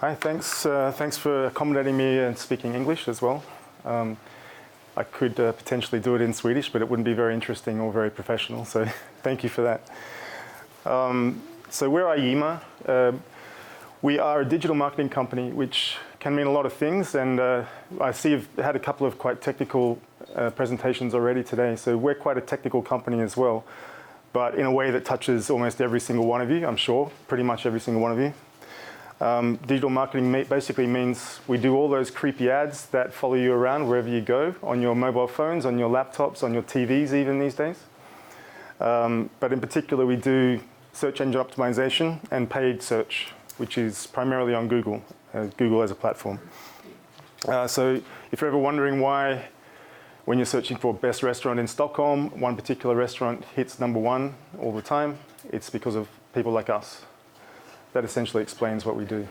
Hi, thanks for accommodating me and speaking English as well. I could potentially do it in Swedish, but it wouldn't be very interesting or very professional, so thank you for that. So we're Ayima. We are a digital marketing company, which can mean a lot of things, and I see you've had a couple of quite technical presentations already today, so we're quite a technical company as well, but in a way that touches almost every single one of you, I'm sure, pretty much every single one of you. Digital marketing basically means we do all those creepy ads that follow you around wherever you go, on your mobile phones, on your laptops, on your TVs even these days. But in particular, we do search engine optimization and paid search, which is primarily on Google, Google as a platform. So if you're ever wondering why, when you're searching for best restaurant in Stockholm, one particular restaurant hits #1 all the time, it's because of people like us. That essentially explains what we do.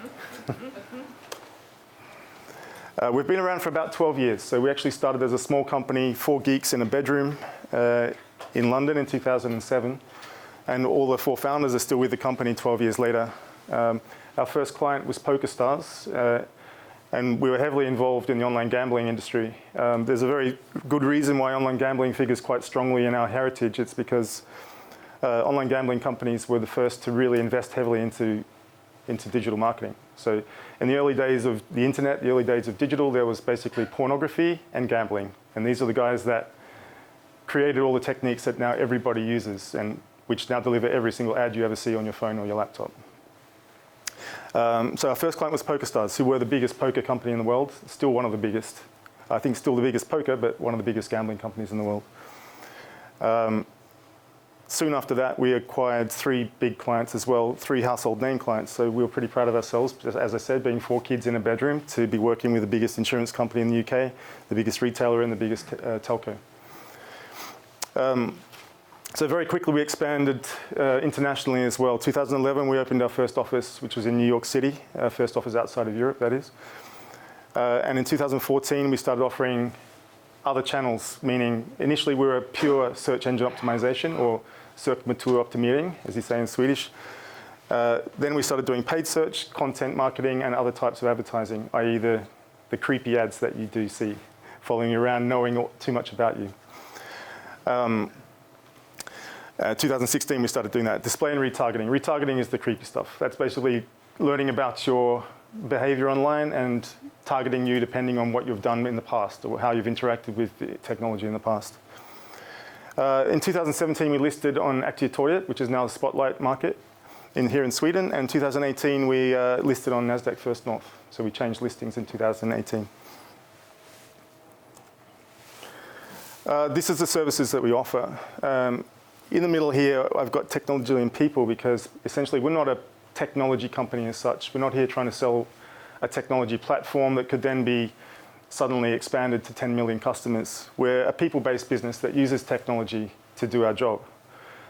We've been around for about 12 years. So we actually started as a small company, 4 geeks in a bedroom in London in 2007. And all the 4 founders are still with the company 12 years later. Our first client was PokerStars. And we were heavily involved in the online gambling industry. There's a very good reason why online gambling figures quite strongly in our heritage. It's because online gambling companies were the first to really invest heavily into digital marketing. So in the early days of the internet, the early days of digital, there was basically pornography and gambling. And these are the guys that created all the techniques that now everybody uses and which now deliver every single ad you ever see on your phone or your laptop. So our first client was PokerStars, who were the biggest poker company in the world, still one of the biggest. I think still the biggest poker, but one of the biggest gambling companies in the world. Soon after that, we acquired 3 big clients as well, 3 household name clients. So we were pretty proud of ourselves, as I said, being 4 kids in a bedroom, to be working with the biggest insurance company in the UK, the biggest retailer and the biggest telco. So very quickly, we expanded internationally as well. 2011, we opened our first office, which was in New York City, our first office outside of Europe, that is. And in 2014, we started offering other channels, meaning initially we were a pure search engine optimization, or sökmotoroptimering, as you say in Swedish. Then we started doing paid search, content marketing, and other types of advertising, i.e. the creepy ads that you do see following you around, knowing too much about you. 2016, we started doing that. Display and retargeting. Retargeting is the creepy stuff. That's basically learning about your behavior online and targeting you depending on what you've done in the past or how you've interacted with the technology in the past. In 2017, we listed on Aktietorget, which is now the Spotlight market here in Sweden. And 2018, we listed on Nasdaq First North. So we changed listings in 2018. This is the services that we offer. In the middle here, I've got technology and people because essentially we're not a technology company as such. We're not here trying to sell a technology platform that could then be suddenly expanded to 10 million customers. We're a people-based business that uses technology to do our job.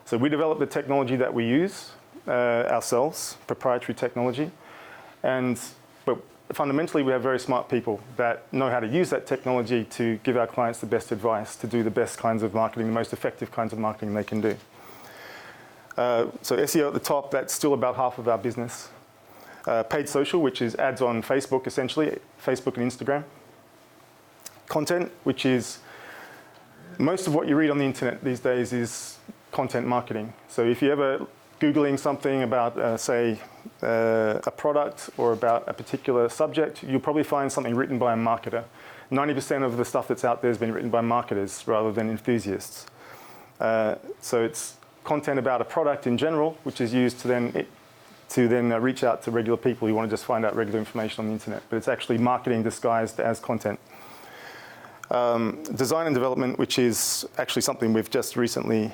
So we develop the technology that we use ourselves, proprietary technology, but fundamentally we have very smart people that know how to use that technology to give our clients the best advice, to do the best kinds of marketing, the most effective kinds of marketing they can do. So SEO at the top, that's still about half of our business. Paid social, which is ads on Facebook, essentially, Facebook and Instagram. Content, which is most of what you read on the internet these days is content marketing. So if you're ever Googling something about, say, a product or about a particular subject, you'll probably find something written by a marketer. 90% of the stuff that's out there has been written by marketers rather than enthusiasts. So it's content about a product in general, which is used to then reach out to regular people who want to just find out regular information on the internet. But it's actually marketing disguised as content. Design and development, which is actually something we've just recently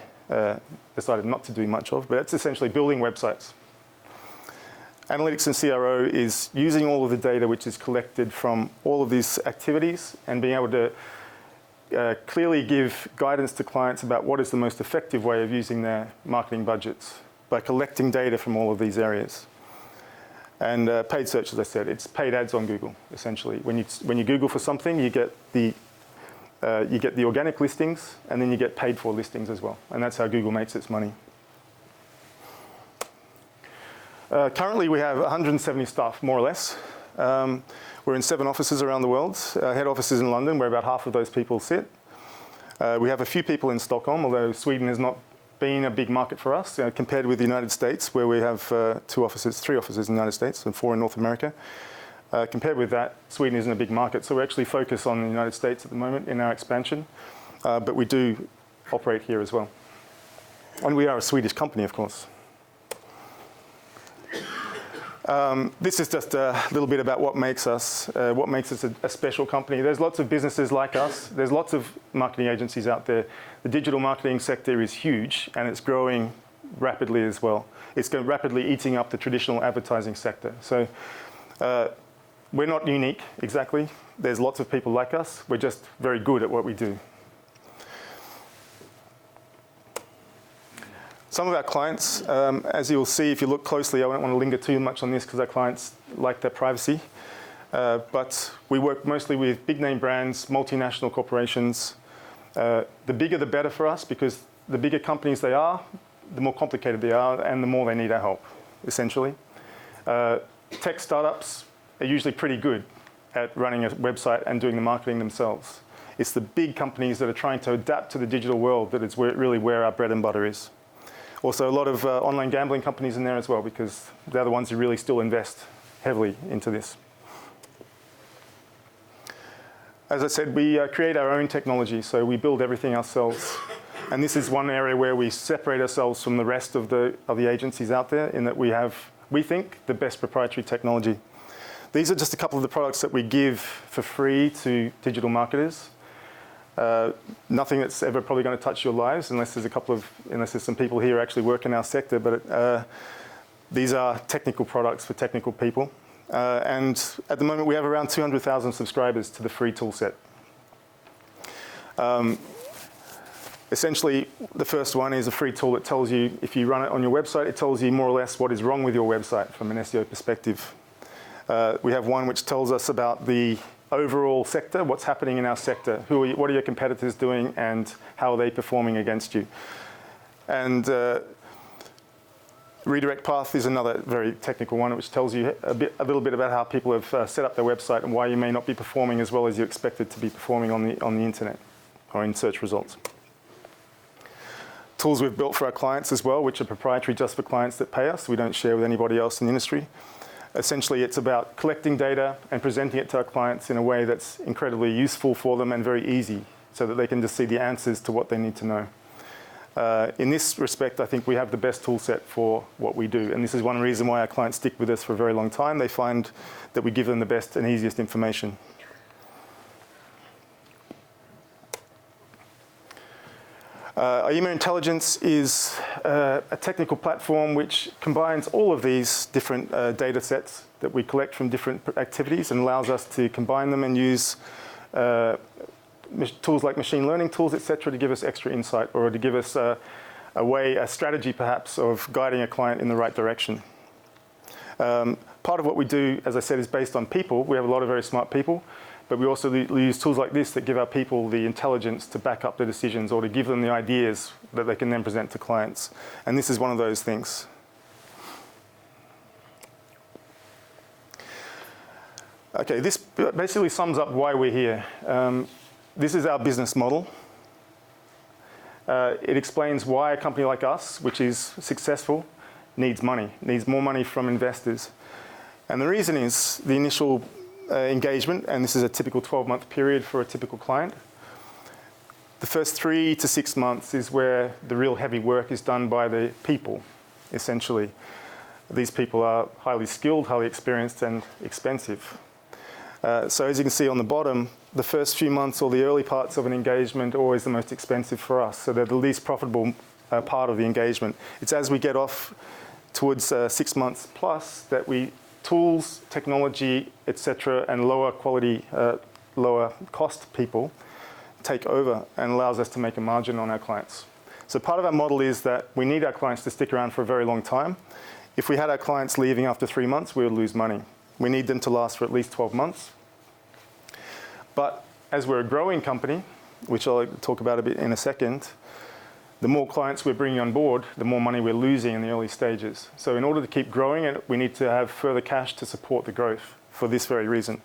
decided not to do much of, but it's essentially building websites. Analytics and CRO is using all of the data which is collected from all of these activities and being able to clearly give guidance to clients about what is the most effective way of using their marketing budgets by collecting data from all of these areas. And paid search, as I said, it's paid ads on Google, essentially. When you Google for something, you get the organic listings, and then you get paid for listings as well. And that's how Google makes its money. Currently, we have 170 staff, more or less. We're in 7 offices around the world. Our head office is in London, where about half of those people sit. We have a few people in Stockholm, although Sweden has not been a big market for us compared with the United States, where we have 3 offices in the United States and 4 in North America. Compared with that, Sweden isn't a big market, so we actually focus on the United States at the moment in our expansion, but we do operate here as well. And we are a Swedish company, of course. This is just a little bit about what makes us a special company. There's lots of businesses like us. There's lots of marketing agencies out there. The digital marketing sector is huge, and it's growing rapidly as well. It's rapidly eating up the traditional advertising sector. So we're not unique, exactly. There's lots of people like us. We're just very good at what we do. Some of our clients, as you'll see if you look closely, I don't want to linger too much on this because our clients like their privacy, but we work mostly with big name brands, multinational corporations. The bigger the better for us, because the bigger companies they are, the more complicated they are and the more they need our help, essentially. Tech startups are usually pretty good at running a website and doing the marketing themselves. It's the big companies that are trying to adapt to the digital world that is really where our bread and butter is. Also, a lot of online gambling companies in there as well, because they're the ones who really still invest heavily into this. As I said, we create our own technology, so we build everything ourselves. And this is one area where we separate ourselves from the rest of the agencies out there, in that we have, we think, the best proprietary technology. These are just a couple of the products that we give for free to digital marketers. Nothing that's ever probably going to touch your lives, unless there's some people here who actually work in our sector. But these are technical products for technical people. And at the moment, we have around 200,000 subscribers to the free toolset. Essentially, the first one is a free tool that tells you, if you run it on your website, it tells you more or less what is wrong with your website from an SEO perspective. We have one which tells us about the overall sector, what's happening in our sector, what are your competitors doing, and how are they performing against you. And Redirect Path is another very technical one, which tells you a little bit about how people have set up their website and why you may not be performing as well as you expected to be performing on the internet or in search results. Tools we've built for our clients as well, which are proprietary just for clients that pay us. We don't share with anybody else in the industry. Essentially, it's about collecting data and presenting it to our clients in a way that's incredibly useful for them and very easy, so that they can just see the answers to what they need to know. In this respect, I think we have the best tool set for what we do. And this is one reason why our clients stick with us for a very long time. They find that we give them the best and easiest information. Ayima Intelligence is a technical platform which combines all of these different data sets that we collect from different activities and allows us to combine them and use tools like machine learning tools, etc., to give us extra insight, or to give us a strategy perhaps of guiding a client in the right direction. Part of what we do, as I said, is based on people. We have a lot of very smart people. But we also use tools like this that give our people the intelligence to back up their decisions, or to give them the ideas that they can then present to clients. And this is one of those things. Okay, this basically sums up why we're here. This is our business model. It explains why a company like us, which is successful, needs more money from investors. And the reason is the initial engagement, and this is a typical 12-month period for a typical client. The first 3 to 6 months is where the real heavy work is done by the people, essentially. These people are highly skilled, highly experienced, and expensive. So as you can see on the bottom, the first few months or the early parts of an engagement are always the most expensive for us. So they're the least profitable part of the engagement. It's as we get off towards 6 months plus that tools, technology, etc., and lower quality, lower cost people take over and allows us to make a margin on our clients. So part of our model is that we need our clients to stick around for a very long time. If we had our clients leaving after 3 months, we would lose money. We need them to last for at least 12 months. But as we're a growing company, which I'll talk about a bit in a second, the more clients we're bringing on board, the more money we're losing in the early stages. So in order to keep growing it, we need to have further cash to support the growth for this very reason.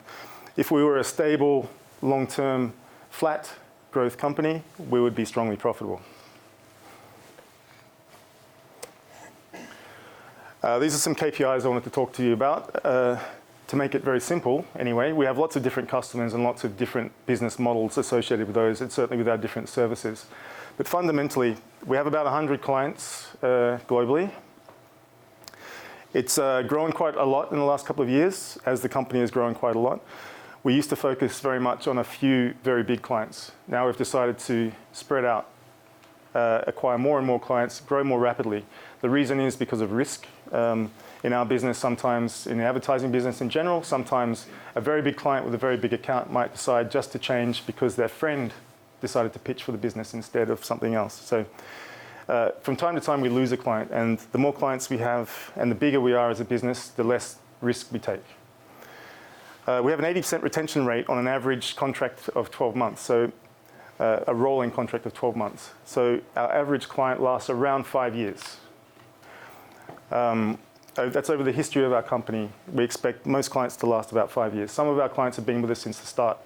If we were a stable, long-term, flat growth company, we would be strongly profitable. These are some KPIs I wanted to talk to you about. To make it very simple, anyway, we have lots of different customers and lots of different business models associated with those, and certainly with our different services. But fundamentally, we have about 100 clients globally. It's grown quite a lot in the last couple of years, as the company has grown quite a lot. We used to focus very much on a few very big clients. Now we've decided to spread out, acquire more and more clients, grow more rapidly. The reason is because of risk. In our business, sometimes in the advertising business in general, sometimes a very big client with a very big account might decide just to change because their friend decided to pitch for the business instead of something else. So from time to time we lose a client, and the more clients we have and the bigger we are as a business, the less risk we take. We have an 80% retention rate on an average contract of 12 months, so a rolling contract of 12 months. So our average client lasts around 5 years. That's over the history of our company. We expect most clients to last about 5 years. Some of our clients have been with us since the start.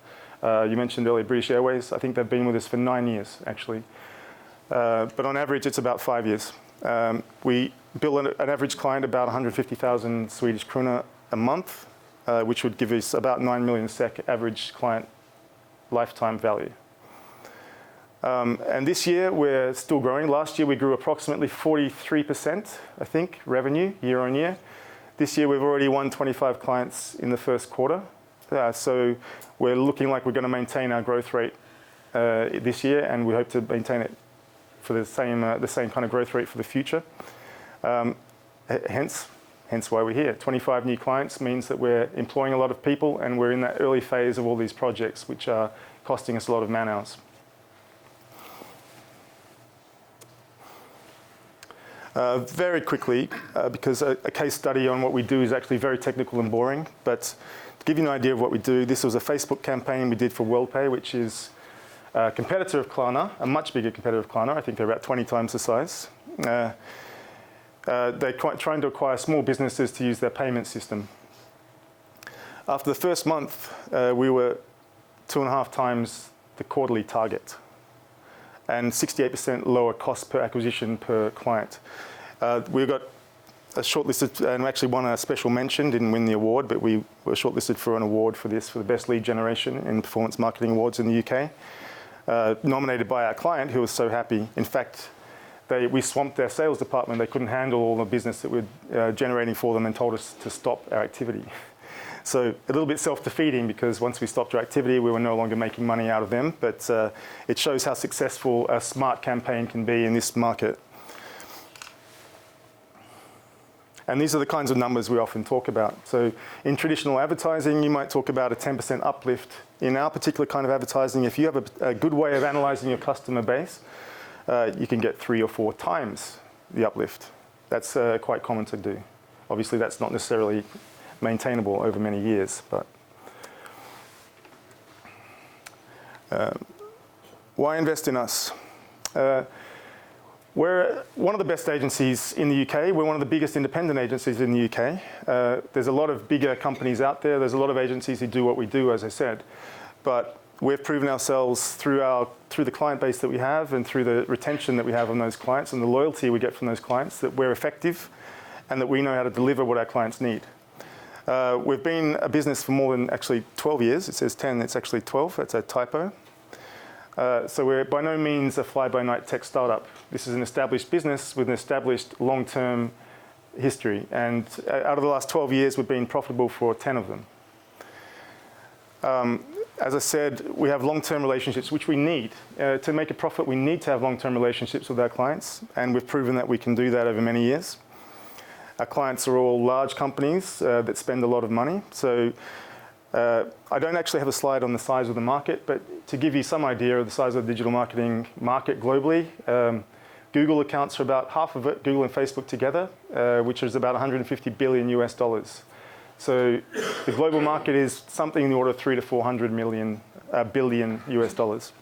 You mentioned earlier British Airways. I think they've been with us for 9 years, actually. But on average, it's about 5 years. We bill an average client about 150,000 Swedish krona a month, which would give us about 9 million SEK average client lifetime value. And this year, we're still growing. Last year, we grew approximately 43%, I think, revenue year on year. This year, we've already won 25 clients in the first quarter. So we're looking like we're going to maintain our growth rate this year, and we hope to maintain it for the same kind of growth rate for the future. Hence why we're here. 25 new clients means that we're employing a lot of people, and we're in that early phase of all these projects, which are costing us a lot of man-hours. Very quickly, because a case study on what we do is actually very technical and boring, but to give you an idea of what we do, this was a Facebook campaign we did for WorldPay, which is a competitor of Klarna, a much bigger competitor of Klarna. I think they're about 20 times the size. They're trying to acquire small businesses to use their payment system. After the first month, we were 2.5 times the quarterly target, and 68% lower cost per acquisition per client. We got shortlisted and actually won a special mention, didn't win the award, but we were shortlisted for an award for this, for the best lead generation in Performance Marketing Awards in the UK, nominated by our client, who was so happy. In fact, we swamped their sales department. They couldn't handle all the business that we're generating for them and told us to stop our activity. So a little bit self-defeating, because once we stopped our activity, we were no longer making money out of them. But it shows how successful a smart campaign can be in this market. And these are the kinds of numbers we often talk about. So in traditional advertising, you might talk about a 10% uplift. In our particular kind of advertising, if you have a good way of analyzing your customer base, you can get 3 or 4 times the uplift. That's quite common to do. Obviously, that's not necessarily maintainable over many years, but why invest in us? We're one of the best agencies in the UK. We're one of the biggest independent agencies in the UK. There's a lot of bigger companies out there. There's a lot of agencies who do what we do, as I said. But we've proven ourselves through the client base that we have, and through the retention that we have on those clients, and the loyalty we get from those clients, that we're effective and that we know how to deliver what our clients need. We've been a business for more than actually 12 years. It says 10, it's actually 12. That's a typo. So we're by no means a fly-by-night tech startup. This is an established business with an established long-term history. And out of the last 12 years, we've been profitable for 10 of them. As I said, we have long-term relationships, which we need. To make a profit, we need to have long-term relationships with our clients. And we've proven that we can do that over many years. Our clients are all large companies that spend a lot of money. So I don't actually have a slide on the size of the market, but to give you some idea of the size of the digital marketing market globally, Google accounts for about half of it, Google and Facebook together, which is about $150 billion US. So the global market is something in the order of 300 to 400 billion US dollars.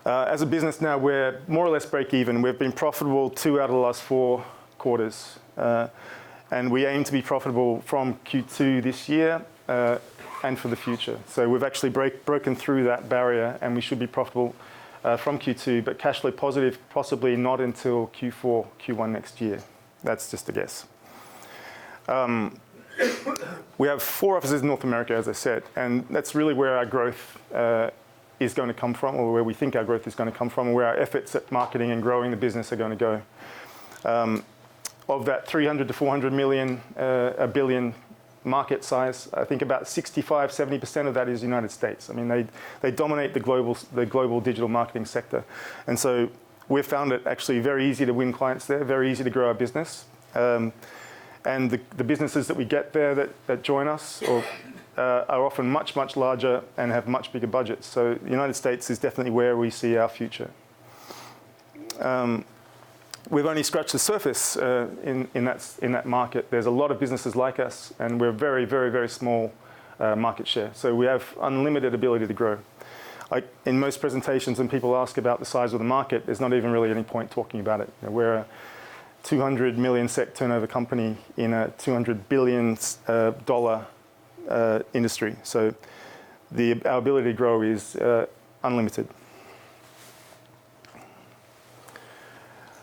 As a business now, we're more or less break even. We've been profitable 2 out of the last 4 quarters. And we aim to be profitable from Q2 this year and for the future. So we've actually broken through that barrier, and we should be profitable from Q2, but cash flow positive possibly not until Q4, Q1 next year. That's just a guess. We have 4 offices in North America, as I said, and that's really where our growth is going to come from, or where we think our growth is going to come from, and where our efforts at marketing and growing the business are going to go. Of that 300 to 400 million, a billion market size, I think about 65–70% of that is the United States. I mean, they dominate the global digital marketing sector. And so we've found it actually very easy to win clients there, very easy to grow our business. And the businesses that we get there that join us are often much, much larger and have much bigger budgets. So the United States is definitely where we see our future. We've only scratched the surface in that market. There's a lot of businesses like us, and we're very, very, very small market share. So we have unlimited ability to grow. In most presentations, when people ask about the size of the market, there's not even really any point talking about it. You know, we're a 200 million SEK turnover company in a $200 billion industry. So our ability to grow is unlimited.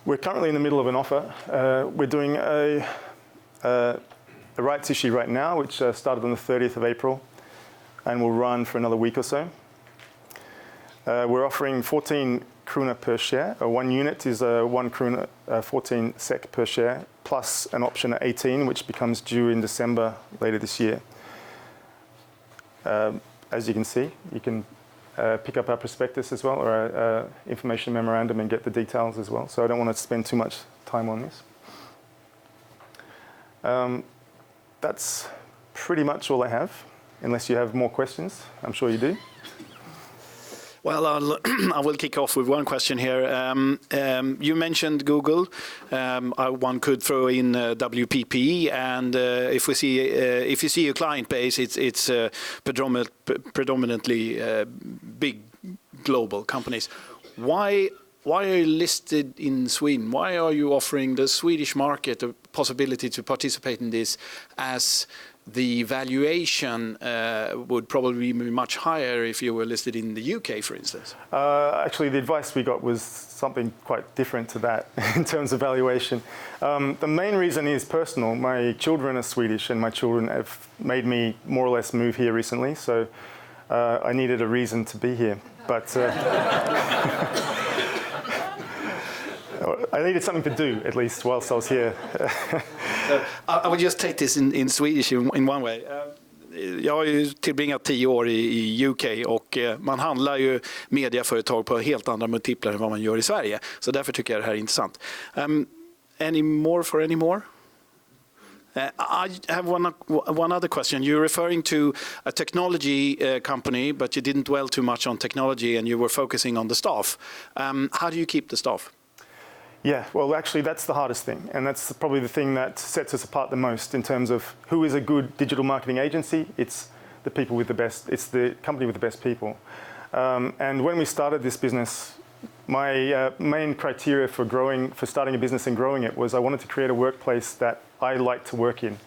We're currently in the middle of an offer. We're doing a rights issue right now, which started on the 30th of April and will run for another week or so. We're offering 14 krona per share. 1 unit is 1 krona, 14 SEK per share, plus an option at 18, which becomes due in December later this year. As you can see, you can pick up our prospectus as well, or our information memorandum, and get the details as well. So I don't want to spend too much time on this. That's pretty much all I have, unless you have more questions. I'm sure you do. Well, I will kick off with one question here. You mentioned Google. One could throw in WPP, and if you see your client base, it's predominantly big global companies. Why are you listed in Sweden? Why are you offering the Swedish market a possibility to participate in this, as the valuation would probably be much higher if you were listed in the UK, for instance? Actually, the advice we got was something quite different to that in terms of valuation. The main reason is personal. My children are Swedish, and my children have made me more or less move here recently, so I needed a reason to be here. But I needed something to do, at least, whilst I was here. I would just take this in Swedish in one way. Jag har ju tillbringat 10 år i UK, och man handlar ju mediaföretag på helt andra multiplar än vad man gör i Sverige. Så därför tycker jag det här är intressant. Any more? I have one other question. You're referring to a technology company, but you didn't dwell too much on technology, and you were focusing on the staff. How do you keep the staff? Yeah, well, actually, that's the hardest thing, and that's probably the thing that sets us apart the most in terms of who is a good digital marketing agency. It's the people with the best. It's the company with the best people. And when we started this business, my main criteria for starting a business and growing it was I wanted to create a workplace that I liked to work in,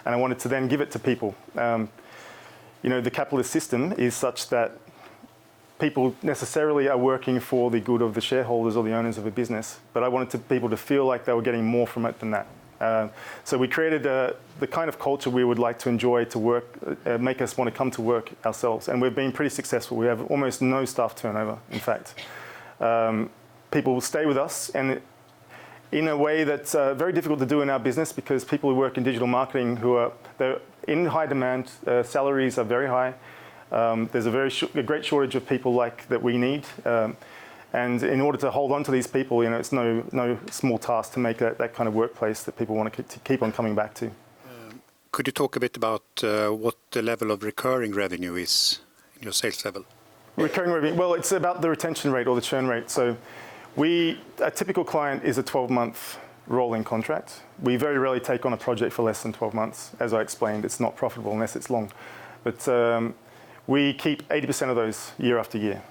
and I wanted to then give it to people. You know, the capitalist system is such that people necessarily are working for the good of the shareholders or the owners of a business, but I wanted people to feel like they were getting more from it than that. So we created the kind of culture we would like to enjoy to work, make us want to come to work ourselves, and we've been pretty successful. We have almost no staff turnover, in fact. People will stay with us, and in a way that's very difficult to do in our business, because people who work in digital marketing they're in high demand, salaries are very high. There's a great shortage of people that we need, and in order to hold on to these people, you know, it's no small task to make that kind of workplace that people want to keep on coming back to. Could you talk a bit about what the level of recurring revenue is in your sales level? Recurring revenue, well, it's about the retention rate or the churn rate. So a typical client is a 12-month rolling contract. We very rarely take on a project for less than 12 months. As I explained, it's not profitable unless it's long. But we keep 80% of those year after year.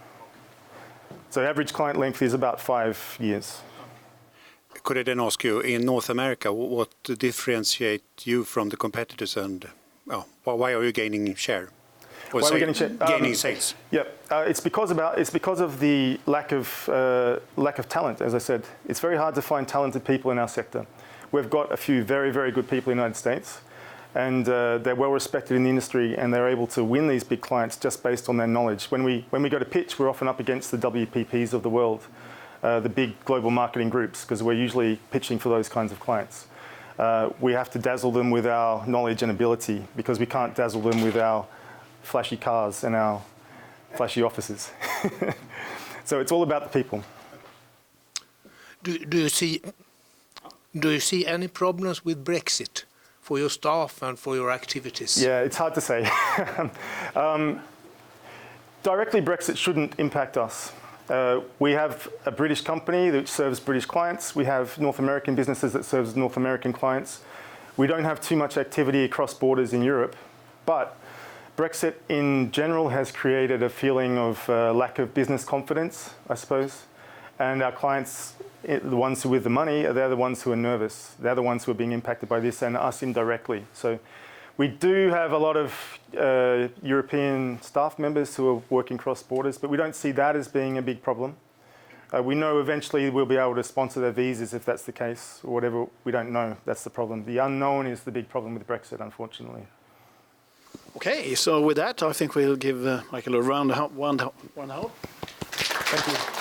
So average client length is about 5 years. Could I then ask you, in North America, what differentiate you from the competitors, and why are you gaining share? Or Why are we getting share? Gaining sales? Yeah, it's because of the lack of talent. As I said, it's very hard to find talented people in our sector. We've got a few very, very good people in the United States, and they're well respected in the industry, and they're able to win these big clients just based on their knowledge. When we go to pitch, we're often up against the WPPs of the world, the big global marketing groups, because we're usually pitching for those kinds of clients. We have to dazzle them with our knowledge and ability, because we can't dazzle them with our flashy cars and our flashy offices. So it's all about the people. Do you see any problems with Brexit for your staff and for your activities? Yeah, it's hard to say. Directly, Brexit shouldn't impact us. We have a British company that serves British clients. We have North American businesses that serves North American clients. We don't have too much activity across borders in Europe, but Brexit in general has created a feeling of lack of business confidence, I suppose. And our clients, the ones who are with the money, they're the ones who are nervous. They're the ones who are being impacted by this, and us indirectly. So we do have a lot of European staff members who are working cross borders, but we don't see that as being a big problem. We know eventually we'll be able to sponsor their visas if that's the case, or whatever. We don't know. That's the problem. The unknown is the big problem with Brexit, unfortunately. Okay, so with that, I think we'll give Michael a round. Thank you.